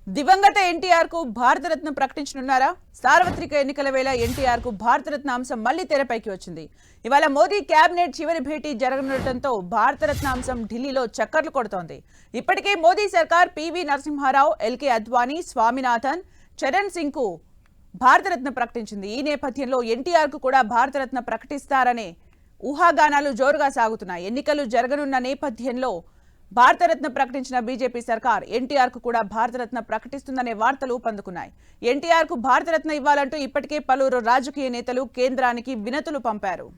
దివంగత ఎన్టీఆర్ కు భారతరత్న ప్రకటించనున్నారా? సార్వత్రిక ఎన్నికల వేళ ఎన్టీఆర్ కు భారతరత్న అంశం మళ్లీ తెరపైకి వచ్చింది. ఇవాళ మోదీ కేబినెట్ చివరి భేటీ జరగనుండటంతో భారతరత్న అంశం ఢిల్లీలో చక్కర్లు కొడుతోంది. ఇప్పటికే మోదీ సర్కార్ పివి నరసింహారావు, ఎల్కే అద్వానీ, స్వామినాథన్, చరణ్ సింగ్ కు భారతరత్న ప్రకటించింది. ఈ నేపథ్యంలో ఎన్టీఆర్ కు కూడా భారతరత్న ప్రకటిస్తారనే ఊహాగానాలు జోరుగా సాగుతున్నాయి. ఎన్నికలు జరగనున్న నేపథ్యంలో భారతరత్న ప్రకటించిన బీజేపీ సర్కార్ ఎన్టీఆర్ కు కూడా భారతరత్న ప్రకటిస్తుందనే వార్తలు పందుకున్నాయి. ఎన్టీఆర్ కు భారతరత్న ఇవ్వాలంటూ ఇప్పటికే పలువురు రాజకీయ నేతలు కేంద్రానికి వినతులు పంపారు.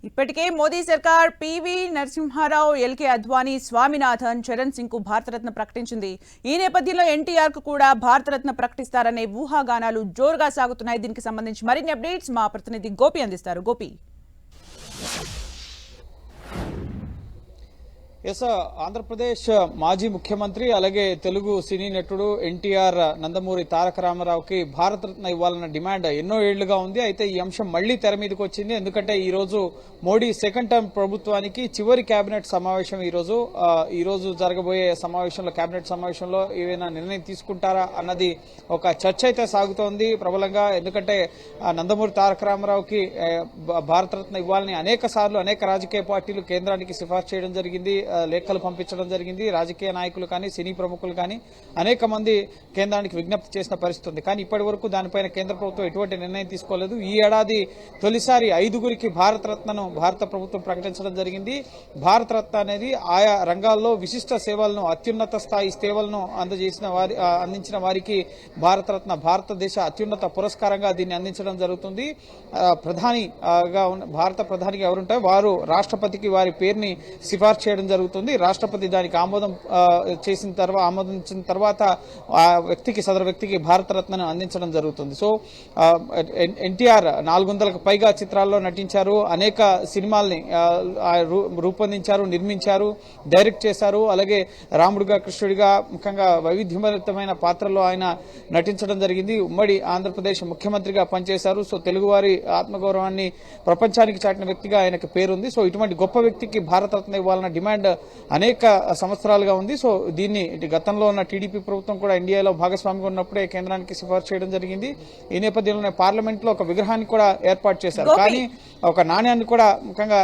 ఇప్పటికే మోదీ సర్కార్ పివి నరసింహారావు, ఎల్కే అద్వానీ, స్వామినాథన్, చరణ్ సింగ్ కు భారతరత్న ప్రకటించింది. ఈ నేపథ్యంలో ఎన్టీఆర్ కు కూడా భారతరత్న ప్రకటిస్తారనే ఊహాగానాలు జోరుగా సాగుతున్నాయి. దీనికి సంబంధించి మరిన్ని అప్డేట్స్ మా ప్రతినిధి గోపి అందిస్తారు. గోపి, ఎస్, ఆంధ్రప్రదేశ్ మాజీ ముఖ్యమంత్రి అలాగే తెలుగు సినీ నటుడు ఎన్టీఆర్ నందమూరి తారక రామారావుకి భారతరత్న ఇవ్వాలన్న డిమాండ్ ఎన్నో ఏళ్లుగా ఉంది. అయితే ఈ అంశం మళ్లీ తెర మీదకి వచ్చింది. ఎందుకంటే ఈ రోజు మోడీ సెకండ్ టర్మ్ ప్రభుత్వానికి చివరి కేబినెట్ సమావేశం ఈ రోజు జరగబోయే సమావేశంలో, కేబినెట్ సమావేశంలో ఏవైనా నిర్ణయం తీసుకుంటారా అన్నది ఒక చర్చ అయితే సాగుతోంది ప్రబలంగా. ఎందుకంటే నందమూరి తారక రామారావుకి భారతరత్న ఇవ్వాలని అనేక సార్లు అనేక రాజకీయ పార్టీలు కేంద్రానికి సిఫార్సు చేయడం జరిగింది, లేఖలు పంపించడం జరిగింది. రాజకీయ నాయకులు కానీ, సినీ ప్రముఖులు కానీ అనేక మంది కేంద్రానికి విజ్ఞప్తి చేసిన పరిస్థితి ఉంది. కానీ ఇప్పటి వరకు దానిపైన కేంద్ర ప్రభుత్వం ఎటువంటి నిర్ణయం తీసుకోలేదు. ఈ ఏడాది తొలిసారి 5గురికి భారతరత్నను భారత ప్రభుత్వం ప్రకటించడం జరిగింది. భారతరత్న అనేది ఆయా రంగాల్లో విశిష్ట సేవలను, అత్యున్నత స్థాయి సేవలను అందించిన వారికి భారతరత్న, భారతదేశ అత్యున్నత పురస్కారంగా దీన్ని అందించడం జరుగుతుంది. భారత ప్రధానిగా ఎవరుంటారో వారు రాష్ట్రపతికి వారి పేరుని సిఫార్సు చేయడం జరుగుతుంది. రాష్ట్రపతి దానికి ఆమోదించిన తర్వాత ఆ వ్యక్తికి, సదరు వ్యక్తికి భారతరత్నను అందించడం జరుగుతుంది. సో ఎన్టీఆర్ 400లకు పైగా చిత్రాల్లో నటించారు, అనేక సినిమాల్ని రూపొందించారు, నిర్మించారు, డైరెక్ట్ చేశారు. అలాగే రాముడిగా, కృష్ణుడిగా ముఖ్యంగా వైవిధ్యభరితమైన పాత్రల్లో ఆయన నటించడం జరిగింది. ఉమ్మడి ఆంధ్రప్రదేశ్ ముఖ్యమంత్రిగా పనిచేశారు. సో తెలుగువారి ఆత్మగౌరవాన్ని ప్రపంచానికి చాటిన వ్యక్తిగా ఆయనకు పేరుంది. సో ఇటువంటి గొప్ప వ్యక్తికి భారతరత్న ఇవ్వాలన్న డిమాండ్ అనేక సంవత్సరాలుగా ఉంది. సో దీన్ని గతంలో ఉన్న టీడీపీ ప్రభుత్వం కూడా ఇండియాలో భాగస్వామిగా ఉన్నప్పుడే కేంద్రానికి సిఫార్సు చేయడం జరిగింది. ఈ నేపథ్యంలోనే పార్లమెంట్ లో ఒక విగ్రహాన్ని కూడా ఏర్పాటు చేశారు. కానీ ఒక నాణ్యాన్ని కూడా ముఖ్యంగా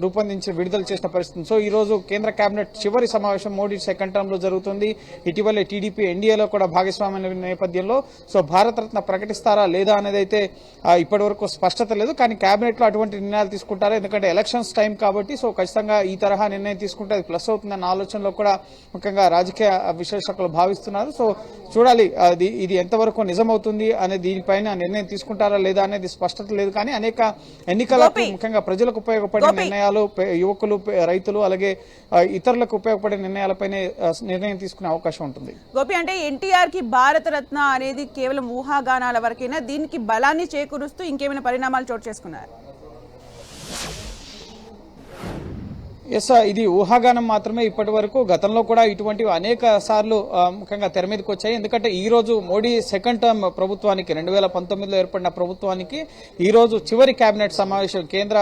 రూపొందించి విడుదల చేసిన పరిస్థితి. సో ఈ రోజు కేంద్ర కేబినెట్ చివరి సమావేశం మోడీ సెకండ్ టర్మ్ లో జరుగుతుంది. ఇటీవలే టీడీపీ ఎన్డీఏలో కూడా భాగస్వామ్య నేపథ్యంలో సో భారతరత్న ప్రకటిస్తారా లేదా అనేది అయితే ఇప్పటి వరకు స్పష్టత లేదు. కానీ కేబినెట్ లో అటువంటి నిర్ణయాలు తీసుకుంటారా? ఎందుకంటే ఎలక్షన్స్ టైం కాబట్టి సో ఖచ్చితంగా ఈ తరహా నిర్ణయం తీసుకుంటే అది ప్లస్ అవుతుందన్న ఆలోచనలో కూడా ముఖ్యంగా రాజకీయ విశ్లేషకులు భావిస్తున్నారు. సో చూడాలి ఇది ఎంతవరకు నిజమవుతుంది అనే దీనిపైన నిర్ణయం తీసుకుంటారా లేదా అనేది స్పష్టత లేదు. కానీ అనేక ఎన్నికలకు ముఖ్యంగా ప్రజలకు ఉపయోగపడే నిర్ణయాలు, యువకులు, రైతులు అలాగే ఇతరులకు ఉపయోగపడే నిర్ణయాలపైనే నిర్ణయం తీసుకునే అవకాశం ఉంటుంది. గోపి, అంటే ఎన్టీఆర్ కి భారతరత్న అనేది కేవలం ఊహాగానాల వరకైనా, దీనికి బలాన్ని చేకూరుస్తూ ఇంకేమైనా పరిణామాలు చోటు చేసుకున్నారు? ఎస్, ఇది ఊహాగానం మాత్రమే. ఇప్పటి వరకు గతంలో కూడా ఇటువంటివి అనేక సార్లు ముఖ్యంగా తెర మీదకి వచ్చాయి. ఎందుకంటే ఈ రోజు మోడీ సెకండ్ టర్మ్ ప్రభుత్వానికి, 2019లో ఏర్పడిన ప్రభుత్వానికి ఈ రోజు చివరి కేబినెట్ సమావేశం, కేంద్ర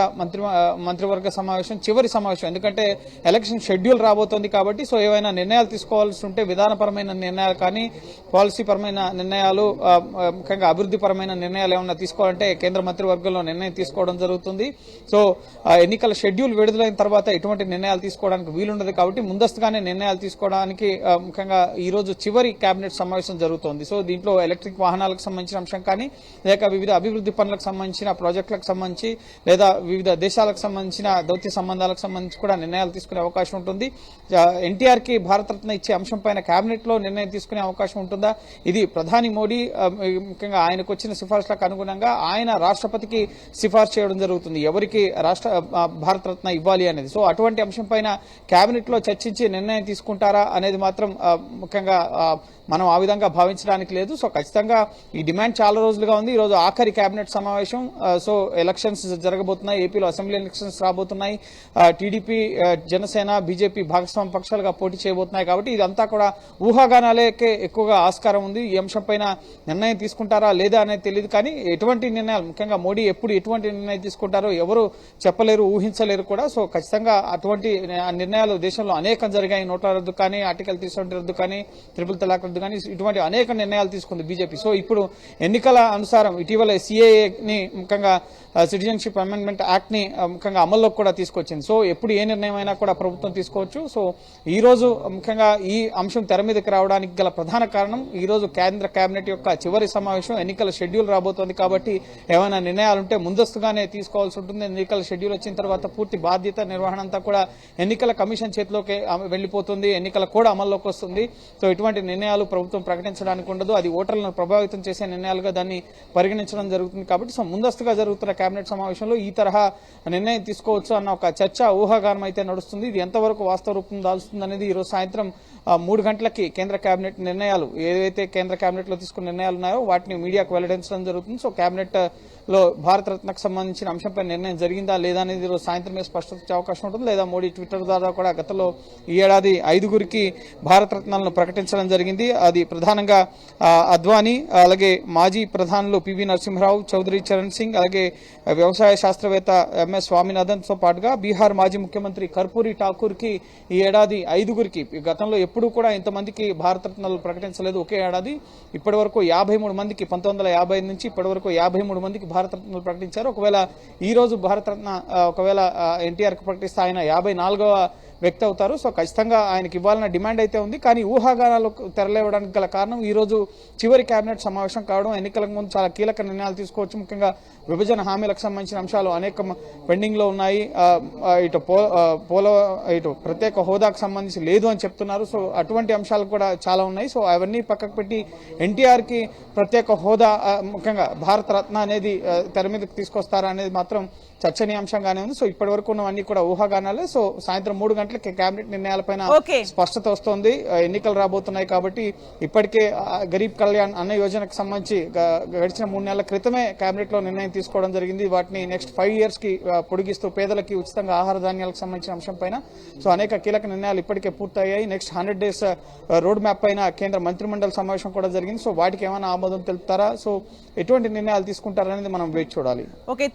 మంత్రివర్గ సమావేశం, చివరి సమావేశం. ఎందుకంటే ఎలక్షన్ షెడ్యూల్ రాబోతోంది కాబట్టి సో ఏవైనా నిర్ణయాలు తీసుకోవాల్సి ఉంటే విధానపరమైన నిర్ణయాలు కానీ, పాలసీ పరమైన నిర్ణయాలు, ముఖ్యంగా అభివృద్ధి పరమైన నిర్ణయాలు ఏమైనా తీసుకోవాలంటే కేంద్ర మంత్రివర్గంలో నిర్ణయం తీసుకోవడం జరుగుతుంది. సో ఎన్నికల షెడ్యూల్ విడుదలైన తర్వాత ఎటువంటి నిర్ణయాలు తీసుకోవడానికి వీలుండదు కాబట్టి ముందస్తుగానే నిర్ణయాలు తీసుకోవడానికి ముఖ్యంగా ఈ రోజు చివరి కేబినెట్ సమావేశం జరుగుతోంది. సో దీంట్లో ఎలక్ట్రిక్ వాహనాలకు సంబంధించిన అంశం కానీ, లేక వివిధ అభివృద్ధి పనులకు సంబంధించిన ప్రాజెక్టులకు సంబంధించి, లేదా వివిధ దేశాలకు సంబంధించిన దౌత్య సంబంధాలకు సంబంధించి కూడా నిర్ణయాలు తీసుకునే అవకాశం ఉంటుంది. ఎన్టీఆర్ కి భారతరత్న ఇచ్చే అంశం పైన కేబినెట్ లో నిర్ణయం తీసుకునే అవకాశం ఉంటుందా? ఇది ప్రధాని మోడీ ముఖ్యంగా ఆయనకు వచ్చిన సిఫార్సులకు అనుగుణంగా ఆయన రాష్ట్రపతికి సిఫార్సు చేయడం జరుగుతుంది, ఎవరికి భారతరత్న ఇవ్వాలి అనేది. సో అటువంటి అంశం పైన కేబినెట్ లో చర్చించి నిర్ణయం తీసుకుంటారా అనేది మాత్రం ముఖ్యంగా మనం ఆ విధంగా భావించడానికి లేదు. సో ఖచ్చితంగా ఈ డిమాండ్ చాలా రోజులుగా ఉంది. ఈ రోజు ఆఖరి కేబినెట్ సమావేశం. సో ఎలక్షన్స్ జరగబోతున్నాయి, ఏపీలో అసెంబ్లీ ఎలక్షన్స్ రాబోతున్నాయి. టీడీపీ, జనసేన, బీజేపీ భాగస్వామ్య పక్షాలుగా పోటీ చేయబోతున్నాయి. కాబట్టి ఇదంతా కూడా ఊహాగానాలకే ఎక్కువగా ఆస్కారం ఉంది. ఈ అంశం పైన నిర్ణయం తీసుకుంటారా లేదా అనేది తెలియదు. కానీ ఎటువంటి నిర్ణయాలు, ముఖ్యంగా మోడీ ఎప్పుడు ఎటువంటి నిర్ణయం తీసుకుంటారో ఎవరు చెప్పలేరు, ఊహించలేరు కూడా. సో ఖచ్చితంగా అటువంటి నిర్ణయాలు దేశంలో అనేకం జరిగాయి. నోట్ల రద్దు కానీ, ఆర్టికల్ 370 రద్దు కానీ, ట్రిపుల్ తలాక్ రద్దు కానీ, ఇటువంటి అనేక నిర్ణయాలు తీసుకుంది బీజేపీ. సో ఇప్పుడు ఎన్నికల అనుసారం ఇటీవల సిఏఏని, ముఖ్యంగా సిటిజన్షిప్ అమెండ్మెంట్ యాక్ట్ ని ముఖ్యంగా అమల్లోకి కూడా తీసుకొచ్చింది. సో ఎప్పుడు ఏ నిర్ణయం అయినా కూడా ప్రభుత్వం తీసుకోవచ్చు. సో ఈ రోజు ముఖ్యంగా ఈ అంశం తెర మీదకి రావడానికి గల ప్రధాన కారణం ఈ రోజు కేంద్ర కేబినెట్ యొక్క చివరి సమావేశం. ఎన్నికల షెడ్యూల్ రాబోతోంది కాబట్టి ఏమైనా నిర్ణయాలుంటే ముందస్తుగానే తీసుకోవాల్సి ఉంటుంది. ఎన్నికల షెడ్యూల్ వచ్చిన తర్వాత పూర్తి బాధ్యత, నిర్వహణ అంతా కూడా ఎన్నికల కమిషన్ చేతిలోకి వెళ్లిపోతుంది. ఎన్నికల కూడా అమల్లోకి వస్తుంది. సో ఇటువంటి నిర్ణయాలు ప్రభుత్వం ప్రకటించడానికి ఉండదు. అది ఓటర్లను ప్రభావితం చేసే నిర్ణయాలుగా దాన్ని పరిగణించడం జరుగుతుంది. కాబట్టి సో ముందస్తుగా జరుగుతున్న కేబినెట్ సమావేశంలో ఈ తరహా నిర్ణయం తీసుకోవచ్చు అన్న ఒక చర్చ, ఊహాగానం అయితే నడుస్తుంది. ఇది ఎంతవరకు వాస్తవ రూపం దాల్స్తుంది అనేది ఈ రోజు సాయంత్రం 3 గంటలకి కేంద్ర కేబినెట్ నిర్ణయాలు, ఏదైతే కేంద్ర కేబినెట్ లో తీసుకున్న నిర్ణయాలు ఉన్నాయో వాటిని మీడియాకు వెల్లడించడం జరుగుతుంది. సో కేబినెట్ లో భారత రత్నకు సంబంధించిన అంశంపై నిర్ణయం జరిగిందా లేదా అనేది ఈరోజు సాయంత్రమే స్పష్టత వచ్చే అవకాశం ఉంటుంది. లేదా మోడీ ట్విట్టర్ ద్వారా కూడా గతంలో ఈ ఏడాది 5గురికి భారత రత్నాలను ప్రకటించడం జరిగింది. అది ప్రధానంగా అద్వానీ, అలాగే మాజీ ప్రధానులు పివి నరసింహరావు, చౌదరి చరణ్ సింగ్, అలాగే వ్యవసాయ శాస్త్రవేత్త ఎంఎస్ స్వామినాథన్ తో పాటుగా బీహార్ మాజీ ముఖ్యమంత్రి కర్పూరి ఠాకూర్ కి ఈ ఏడాది 5గురికి, గతంలో ఎప్పుడూ కూడా ఇంతమందికి భారత రత్నాలు ప్రకటించలేదు ఒకే ఏడాది. ఇప్పటి వరకు 53 మందికి, 1950 నుంచి ఇప్పటి వరకు 53 మందికి భారత రత్నాలు ప్రకటించారు. ఒకవేళ ఈ రోజు భారత రత్న ఒకవేళ ఎన్టీఆర్ కు ప్రకటిస్తే ఆయన 54వ వ్యక్తి అవుతారు. సో ఖచ్చితంగా ఆయనకి ఇవ్వాలన్న డిమాండ్ అయితే ఉంది. కానీ ఊహాగానాలు తెరలేవడానికి గల కారణం ఈ రోజు చివరి కేబినెట్ సమావేశం కావడం. ఎన్నికలకు ముందు చాలా కీలక నిర్ణయాలు తీసుకోవచ్చు. ముఖ్యంగా విభజన హామీలకు సంబంధించిన అంశాలు అనేక పెండింగ్ లో ఉన్నాయి. ఇటు ప్రత్యేక హోదాకు సంబంధించి లేదు అని చెప్తున్నారు. సో అటువంటి అంశాలు కూడా చాలా ఉన్నాయి. సో అవన్నీ పక్కకు పెట్టి ఎన్టీఆర్ కి ప్రత్యేక హోదా, ముఖ్యంగా భారత రత్న అనేది తెర మీదకి తీసుకొస్తారా అనేది మాత్రం చర్చనీయాంశంగానే ఉంది. సో ఇప్పటి వరకు ఉన్నవన్నీ కూడా ఊహాగానాలే. సో సాయంత్రం 3 గంటలకి కేబినెట్ నిర్ణయాలపైన స్పష్టత వస్తోంది. ఎన్నికలు రాబోతున్నాయి కాబట్టి ఇప్పటికే గరీబ్ కళ్యాణ్ అన్న యోజనకు సంబంధించి గడిచిన 3 నెలల క్రితమే కేబినెట్ లో నిర్ణయం తీసుకోవడం జరిగింది. వాటిని నెక్స్ట్ 5 years కి పొడిగిస్తూ పేదలకి ఉచితంగా ఆహార ధాన్యాలకు సంబంధించిన అంశం పైన సో అనేక కీలక నిర్ణయాలు ఇప్పటికే పూర్తయ్యాయి. నెక్స్ట్ 100 days రోడ్ మ్యాప్ పైన కేంద్ర మంత్రిమండలి సమావేశం కూడా జరిగింది. సో వాటికి ఏమైనా ఆమోదం తెలుపుతారా, సో ఎటువంటి నిర్ణయాలు తీసుకుంటారనేది మనం వేచి చూడాలి. ఓకే.